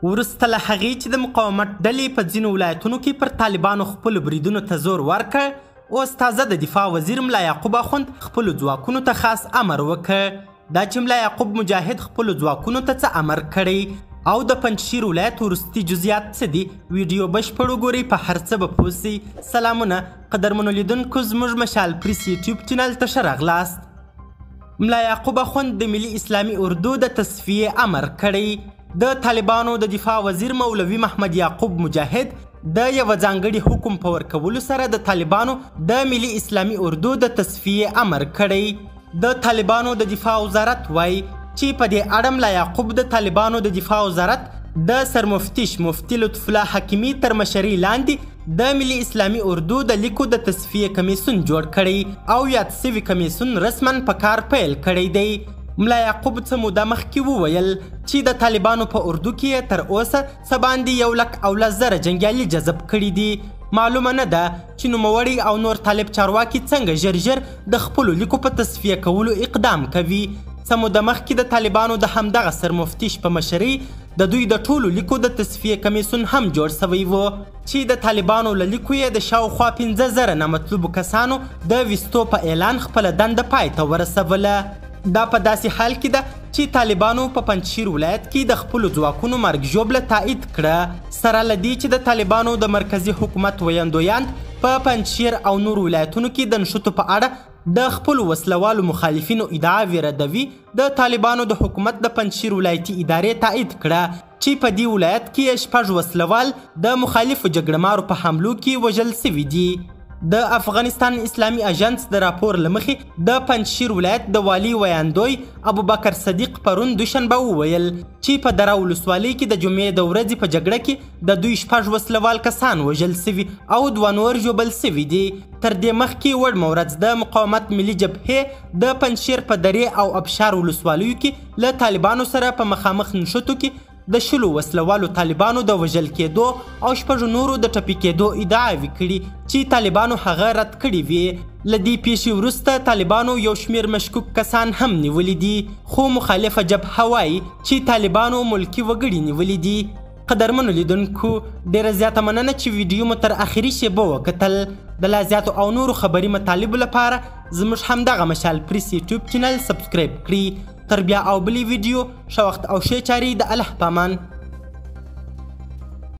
وروسته له هغې چې د مقاومت ډلې په ځینو ولایتونو کې پر طالبانو خپلو بریدونو ته زور ورکړ، اوس تازه د دفاع وزیر ملا یعقوب اخوند خپلو ځواکونو ته خاص امر وکړ. دا چې ملا یعقوب مجاهد خپلو ځواکونو ته څه امر کړی او د پنجشیر ولایت وروستي جزئیات څه دي، ویډیو بشپړ وګورئ، په هر څه به پوه سئ. سلامونه قدرمنو لیدونکو، زموږ مشال پریس یوټیوب چینل ته ښه راغلاست. ملا یعقوب اخوند د ملي اسلامي اردو د تصفیې امر کړی. د طالبانو د دفاع وزیر مولوي محمد یعقوب مجاهد د یوه ځانګړي حکم په ورکولو سره د طالبانو د ملي اسلامي اردو د تصفیې امر کړی. د طالبانو د دفاع وزارت وایي چې په دې اړه ملا یعقوب د طالبانو د دفاع وزارت د سرمفتش مفتي لطف الله حکیمي تر مشرۍ لاندې د ملي اسلامي اردو د لیکو د تصفیې کمیسیون جوړ کړی او یاد سوي کمیسیون رسما په کار پیل کړی دی. ملا یعقوب څه موده مخکې وویل چې د طالبانو په اردو کې تر اوسه څه باندې 1,10,000 جنګیالي جذب کړي دي. معلومه نه ده چې نوموړي او نور طالب چارواکي څنګه ژر د خپلو لیکو په تصفیه کولو اقدام کوي. څه موده مخکې د طالبانو د همدغه سرمفتش په مشرۍ د دوی د ټولو لیکو د تصفیې کمیسیون هم جوړ سوی و چې د طالبانو له لیکو یې د شاوخوا 15,000 نه مطلوبو کسانو د ویستو په اعلان خپله دنده پای ته ورسوله. دا په داسې حال کې ده چې طالبانو په پنجشیر ولایت کې د خپلو ځواکونو مرګ ژوبله تایید کړه، سره له دې چې د طالبانو د مرکزي حکومت ویاندویان په پنجشیر او نور ولایتونو کې د نښتو په اړه د خپلو وسلوالو مخالفینو ادعاوې ردوي. د طالبانو د حکومت د پنجشیر ولایتي ادارې تایید کړه چې په دې ولایت کې 6 وسلوال د مخالفو جګړهمارو په حملو کې وژل سوي دي. د افغانستان اسلامي اژانس د راپور له مخې د پنجشیر ولایت د والي ویاندوی ابوبکر صدیق پرون دوشنبه وویل چې په دره ولسوالۍ کې د جمعې د ورځې په جګړه کې د دوی 6 وسلوال کسان وژل سوي او 2 نور ژوبل سوي دي. تر دې مخکې وړمه ورځ د مقاومت ملي جبهې د پنجشیر په درې او ابشار ولسوالیو کې له طالبانو سره په مخامخ نښتو کې د 10 وسلوالو طالبانو د وژل کېدو او 6 نورو د ټپي کېدو ادعاوې کړي چې طالبانو هغه رد کړي وي. له دې پیښې وروسته طالبانو یو شمېر مشکوک کسان هم نیولي دي، خو مخالفه جبهه وایي چې طالبانو ملکي وګړي نیولي دي. قدرمنو لیدونکو، ډېره زیاته مننه چې ویډیو مو تر اخري شیبه وکتل. د لا زیاتو او نورو خبري مطالبو لپاره زموږ همدغه مشال پریس یوټیوب چینل سبسکرایب کړئ. تر بیا او بلې ویډیو ښه وخت او ښې چارې د الله په امان.